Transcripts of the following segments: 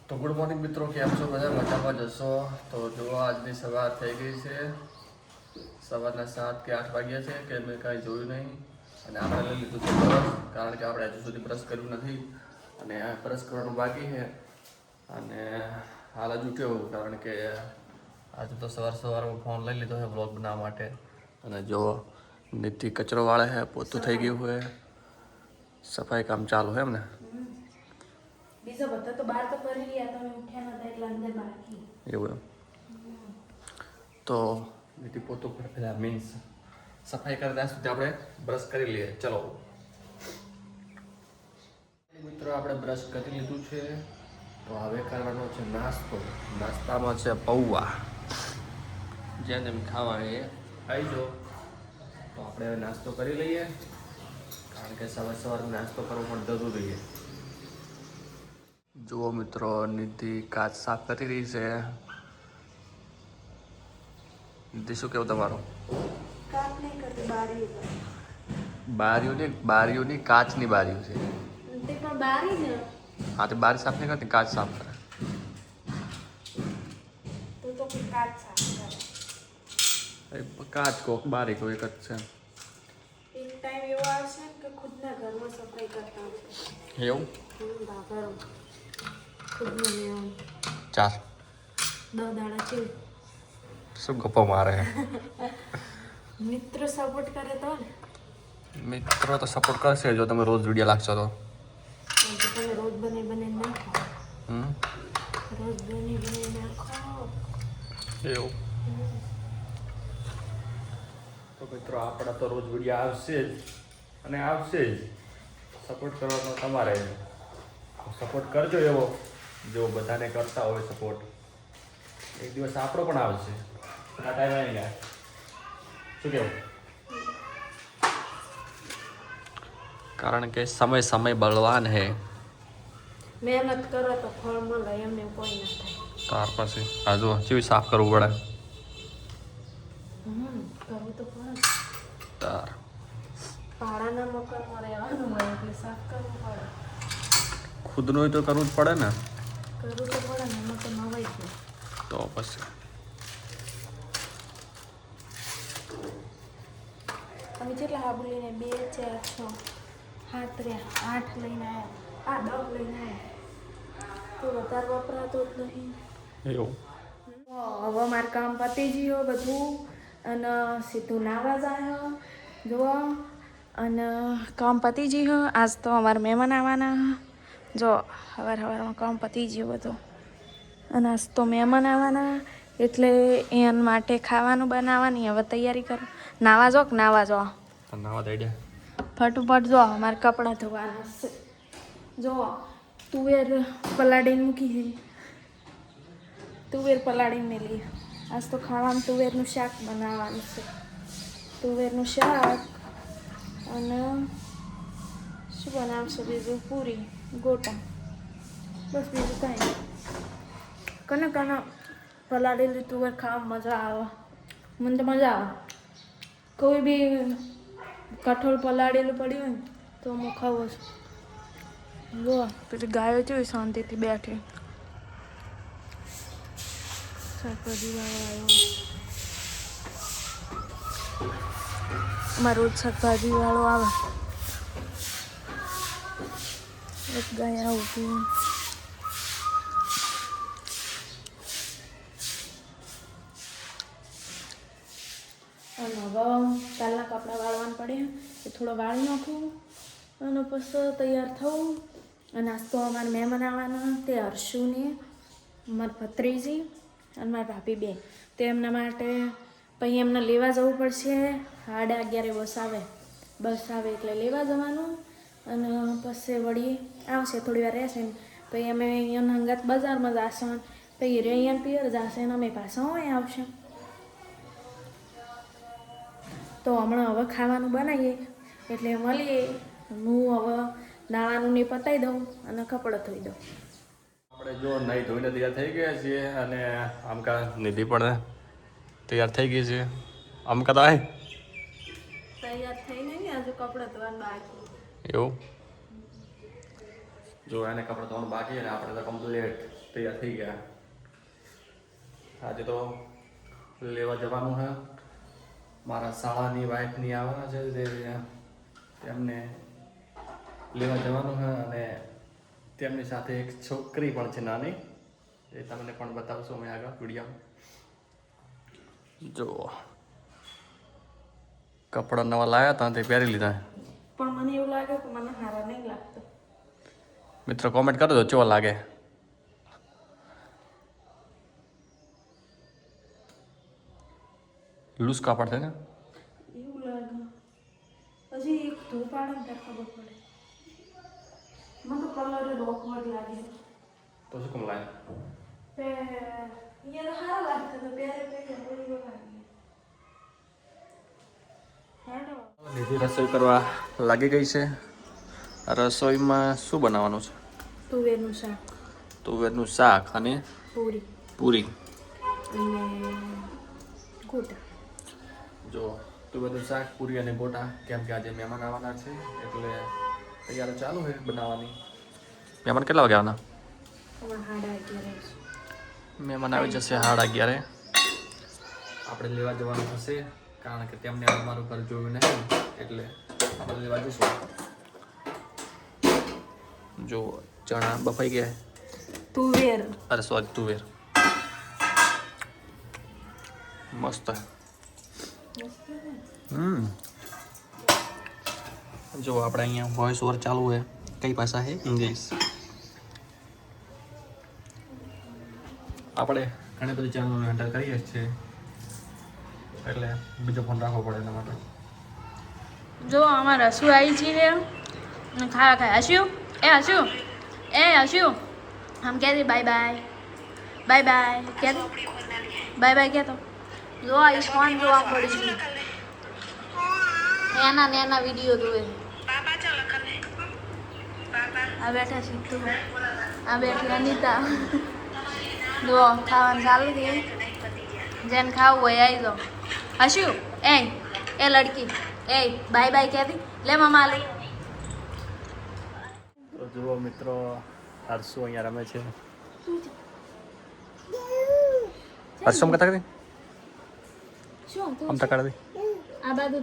તો good morning મિત્રો, કેમ છો બધા? મજામાં જશો? તો જો આજની સવાર થઈ ગઈ છે, સવારના 7 કે 8 વાગ્યા છે કે મેં કાંઈ જોયું નહીં. અને આપણે લઈ લીધું છે બ્રશ, કારણ કે આપણે હજુ સુધી બ્રશ કર્યું નથી અને બ્રશ કરવાનું બાકી છે. અને હાલ જ ઉઠ્યો કારણ કે આજે તો સવારમાં ફોન લઈ લીધો છે વ્લોગ બનાવવા માટે. અને જો નીતિ કચરો વાળે છે, પોતું થઈ ગયું હોય, સફાઈ કામ ચાલુ છે એમ ને? બીજો બધા તો બહાર તો કરી રહ્યા, તમે ઉઠ્યા નતા એટલે અંદર બાકી એવું એમ. તો નીતિ પોતું પહેલા મીન્સ સફાઈ કરી ત્યાં સુધી આપણે બ્રશ કરી લઈએ. ચલો મિત્રો, આપણે બ્રશ કરી લીધું છે. તો હવે કરવાનો છે નાસ્તો. નાસ્તામાં છે પૌવા, જેને ખાવા એ ખાઈ જો. તો આપણે હવે નાસ્તો કરી લઈએ, કારણ કે સવાર નાસ્તો કરવો પણ જરૂરી છે. જુઓ મિત્રો, નિધિ કાચ સાફ કરી રહી છે. નિધિ, શું કેવું તમારું? કામ નહીં કરતી, બારી બારીઓની કાચની બારીઓ છે. તે પણ બારી જ હા, તો બારી સાફ નહીં કરતી, કાચ સાફ કરે. તો કાચ સાફ કરે. કાચ કોક બારી કોઈ એક જ છે. એક ટાઈમ એવો આવશે કે ખુદના ઘરમાં સફાઈ કરતા હશે. એવું? બાપરો ખુદનું લેવાનું 4 10 દાડા છે. શું ગપ્પો મારે? મિત્રો સપોર્ટ કરે તો ને. મિત્રો તો સપોર્ટ કરશે જો તમે રોજ વિડીયો લાગશો તો. તમે રોજ બને નાખો, રોજ બને નાખો એવું? તો મિત્રો, આપણા તો રોજ વિડીયો આવશે જ અને આવશે જ. સપોર્ટ કરવાનો તમારે. સપોર્ટ કરજો એવો જેવો બધાને કરતા હોય સપોર્ટ. એક દિવસ આપણો પણ આવશે. આ ટાઈમ આવી જાય. શું કેવું? કારણ કે સમય બળવાન હે. મહેનત કરો તો ફળ મળે, એમને કોઈ ના થાય. તાર પાસે આ જો કેવી સાફ કરવું પડે. કરવું તો પડે. તાર ભાડાના મકાનમાં રહેવાનું હોય એટલે સાફ કરવું પડે. ખુદનું તો કરવું જ પડે ને. કરવું તો પડે ને, એમાં તો નવાઈ ગયું. તો પછી અમે જેટલા હાબુ લઈને 2 4 6 7 રહ્યા, 8 લઈને આવ્યા, 10 લઈને આવ્યા. તો વધારે વપરાતો જ નહીં. એવું? હવે મારું કામ પતી ગયું બધું અને સીધું નાવા જાય જુઓ. અને કામ પતી ગયું. આજ તો અમારા મહેમાન આવવાના. જો સવારમાં કામ પતી ગયું બધું. અને આજ તો મહેમાન આવવાના એટલે એના માટે ખાવાનું બનાવવાની હવે તૈયારી કરો. નાવા જો નાવા દઈ દે ફટોફટ. જો અમારે કપડાં ધોવાના છે. જો તુવેર પલાળીને મૂકી છે. તુવેર પલાળીને મેલી. આજ તો ખાવાનું તુવેરનું શાક બનાવવાનું છે. તુવેરનું શાક અને શું બનાવશે બીજું? પૂરી ગોટા, બસ બીજું કાંઈ નહીં. કને પલાળેલી તુવેર ખાવામાં મજા આવે. મને તો મજા આવે. કોઈ બી કઠોળ પલાળેલું પડ્યું હોય ને તો હું ખાવું છું. જો પેલી ગાયો છે શાંતિથી બેઠી. શાકભાજી વાળો આવ્યો. અમારે રોજ શાકભાજી વાળો આવે. એક ગાય આવતી. અને હવે કાલના કપડાં વાળવાના પડે એ થોડો વાળી નાખું અને પછી તૈયાર થવું. અને આજ તો અમારા મહેમાન આવવાના, તે હર્ષુને મારા ભત્રીજી અને મારા ભાભી 2. તો એમના માટે પછી એમને લેવા જવું પડશે. 11:30 બસ આવે એટલે લેવા જવાનું. અને પછી વળી આવશે, થોડી વાર રહેશે ને પછી અમે અહીંયા હંગાત બજારમાં જશું. પછી અહીંયા પિયર જશે ને અમે પાછા હોય આવશે. તો હમણાં હવે ખાવાનું બનાવીએ એટલે મળીએ. હું હવે નાવાનું ને પતાવી દઉં અને કપડાં ધોઈ દઉં. આપણે જો નહીં ધોઈને તૈયાર થઈ ગયા છીએ. અને આમકા નિધિ પણ તૈયાર થઈ ગઈ છે. આમકા તો તૈયાર થઈ નહીં, હજુ કપડાં ધોવાનું બાકી. એવું? જો એને કપડાં ધોવાનું બાકી અને આપણે તો કમ્પ્લીટ તૈયાર થઈ ગયા. આજે તો લેવા જવાનું છે. મારા શાળાની વાઈફની આવવાના છે તેમને લેવા જવાનું છે અને તેમની સાથે એક છોકરી પણ છે નાની, એ તમને પણ બતાવશો મેં આગળ વિડીયોમાં. જો કપડાં નવા લાવ્યા હતા તે પહેરી લીધા. પણ મને એવું લાગે કે મને સારા નહીં લાગતો. મિત્રો કોમેન્ટ કરો તો કેવા લાગે. લૂઝ કાપડ છે ને એવું લાગે. હજી એક ધૂપ આડે ને ત્યારે ખબર પડે. મને તો કલર જ ઓકવર્ડ લાગે. તો શું કેમ લાગે? અહીંયા તો સારા લાગતો તો પહેરે બોલી લાગે. નિધિ રસોઈ કરવા લાગી ગઈ છે. રસોઈમાં શું બનાવવાનું છે? તુવેરનું શાક, તુવેરનું શાક અને પૂરી પૂરી. અને ગોટા. જો તુવેરનું શાક, પૂરી અને ગોટા, કેમ કે આજે મહેમાન આવવાના છે એટલે તૈયારી ચાલુ છે બનાવવાની. મહેમાન કેટલા વાગે આવવાના? હમણાં 11:30. મહેમાન આવી જશે 11:30. આપણે લેવા જવાનું થશે કારણ કે તેમને અમારું ઘર જોયું નહીં એટલે આપણે લેવા જઈશું. જો ચણા બફાઈ ગયા. તુવેર. અરે સોરી, તુવેર મસ્ત. જો આપણે અહીંયા વોઇસ ઓવર ચાલુ છે. કઈ ભાષા છે? ઇંગ્લિશ. આપણે ઘણી બધી ચેનલો હેન્ડલ કરીએ છીએ એટલે બીજો ફોન રાખવો પડે એના માટે. જો આમાં રસોઈ આવી છે અને ખાવા હસ્યું આમ કહે બાય બાય કહે બાય બાય કહેતો. જો આઈશ ફોન જોવા પડી એના વિડીયો જોવે. આ બેઠા સીધું, આ બેઠી અનિતા. જો ખાવાનું ચાલુ થઈ. જેને ખાવું હોય આવી જાઓ. હસ્યું એ લડકી બાય બાય કહેતી. લે મમ્મા લે. તો જુઓ મિત્રો, હર્ષુ અહીંયા રમે છે. હર્ષુ આમ કતા કરી શું આમ તકાડ દે. આ બાજુ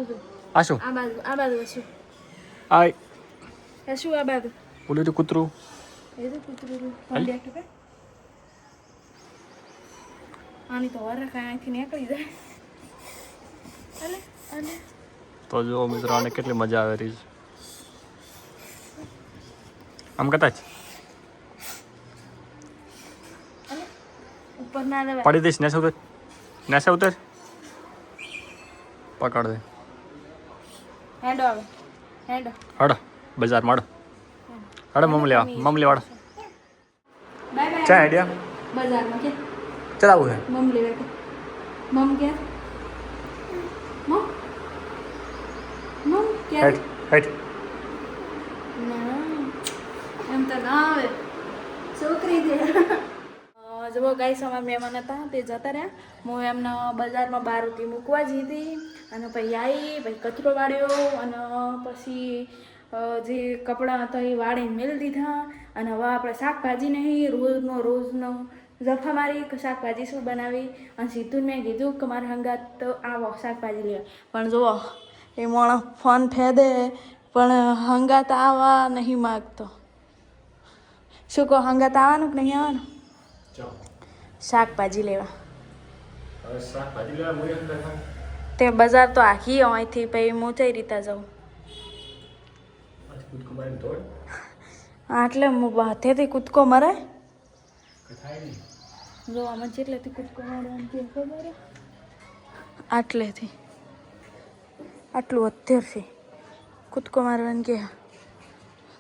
તો આ શું? આ બાજુ હસ્યું આય આ બાજુ બોલ્યું તો કૂતરું. એ તો કૂતરું પંડ્યા કે આની તો વર અહીંથી નીકળી જાય. અલે તો જુઓ મિત્રો, આને કેટલી મજા આવે રહી છે. આમ કતા જ ઉપર ના લેવાય. પડી દઈશ. નેસે ઉતર પકડ દે. હેડો આવે હેડો. હડ બજાર માડો. હડ મમલી વાળો. Bye bye. ચા આઈડિયા બજારમાં કે ચલાવું છે. મમ લેવા કે મમ કે હેઠ હેઠ. ના એમ તો ના આવે છોકરી છે. જુઓ ગાઈસ, અમારા મહેમાન હતા તે જતા રહ્યા. હું એમને બજારમાં બારુથી મૂકવા જઈ હતી અને પછી આવી, પછી કચરો વાળ્યો અને પછી જે કપડાં હતા એ વાળીને મેળી દીધા. અને હવે આપણે શાકભાજી નહીં, રોજનો જફા મારી કે શાકભાજી શું બનાવી. અને સીધું મેં કીધું કે મારે હંગાત તો આવો શાકભાજી લેવા. પણ જુઓ એ માણસ ફોન ફેદે પણ હંગાત આવવા નહીં માગતો. શું કહો, હંગાત આવવાનું કે નહીં આવવાનું? શાકભાજી લેવા તે બજાર તો આખી અહીંથી પછી હું કઈ રીતે જાઉં? આટલે હાથેથી કૂદકો મરે. જો આમાં જેટલેથી કૂદકો મારવાનું છે ખબર? આટલેથી આટલું અત્યારથી કૂદકો મારવાનું કે.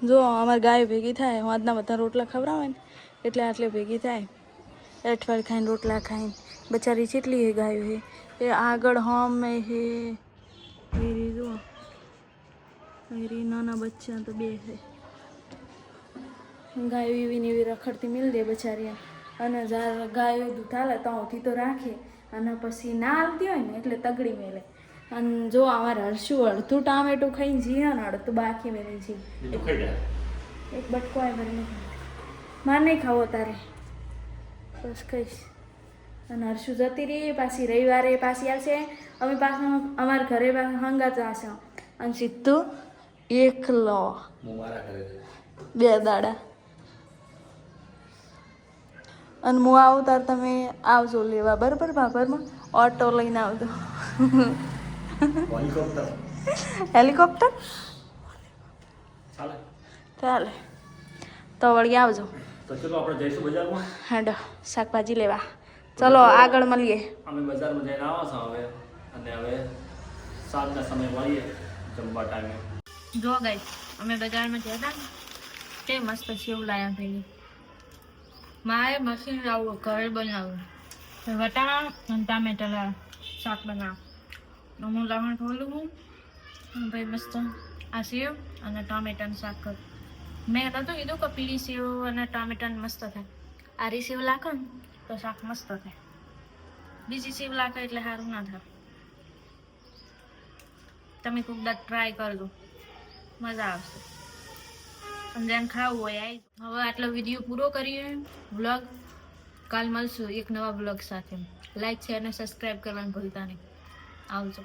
જો અમારી ગાય ભેગી થાય, વાદના બધા રોટલા ખવડાવે ને એટલે આટલે ભેગી થાય. અઠવાડિયે ખાઈને રોટલા ખાઈને બચારી જેટલી હે ગાયો હે એ આગળ હમે હે. એરી જો એરી નાના બચ્ચા તો બે હે. ગાયો એવી ને એવી રખડતી મિલ દે બચારી. અને જ્યારે ગાયો દૂધ હાલે ત્યાંથી તો રાખે અને પછી ના હાલતી હોય ને એટલે તગડી મેલે. અને જો અમારે હરશું અડધું ટામેટું ખાઈને જીએ ને અડધું બાકી મેલે જી. એક બટકો આવે ભરીને માર નહીં ખાવો તારે બસ કહીશ. અને હર્ષુ જતી રહી પાછી રવિવારે પાછી આવશે. અમે પાછું અમારા ઘરે હંગાત આવશે અને સીધું એકલો હું મારા ઘરે જઈશ. 2 દાડા. અને હું આવું તાર તમે આવજો લેવા બરાબર ભાભરમાં ઓટો લઈને આવજો. હેલિકોપ્ટર હેલિકોપ્ટર ચાલે ચાલે તો વળી આવજો. તો ચલો આપણે જઈશું બજારમાં. હેડો શાકભાજી લેવા. ચલો આગળ મળીએ. અમે બજારમાં જઈને આવ્યા છો હવે અને હવે સાંજના સમય મળીએ જમવા ટાઈમે. જો ગાઈસ અમે બજારમાં ગયા હતા તે મસ્ત સેવ લાયા થઈ. મારે મશીન લાવવું ઘરે બનાવવું વટાણા અને ટામેટા શાક બનાવ. હું લવણ ખોલું હું ભાઈ મસ્ત આ સેવ અને ટામેટાનું શાક કરું. મેં નહોતું કીધું કે પીળી સેવ અને ટામેટાનું મસ્ત થાય. આરી સેવ લાખો ને તો શાક મસ્ત થાય. બીજી સેવ લાખો એટલે સારું ના થાય. તમે કોઈક દાડ ટ્રાય કરજો મજા આવશે. અને જેમ ખાવું હોય આવી. હવે આટલો વિડીયો પૂરો કરીએ વ્લોગ. કાલ મળશું એક નવા વ્લોગ સાથે. લાઈક શેર અને સબસ્ક્રાઈબ કરવાનું ભૂલતા નહીં. આવજો.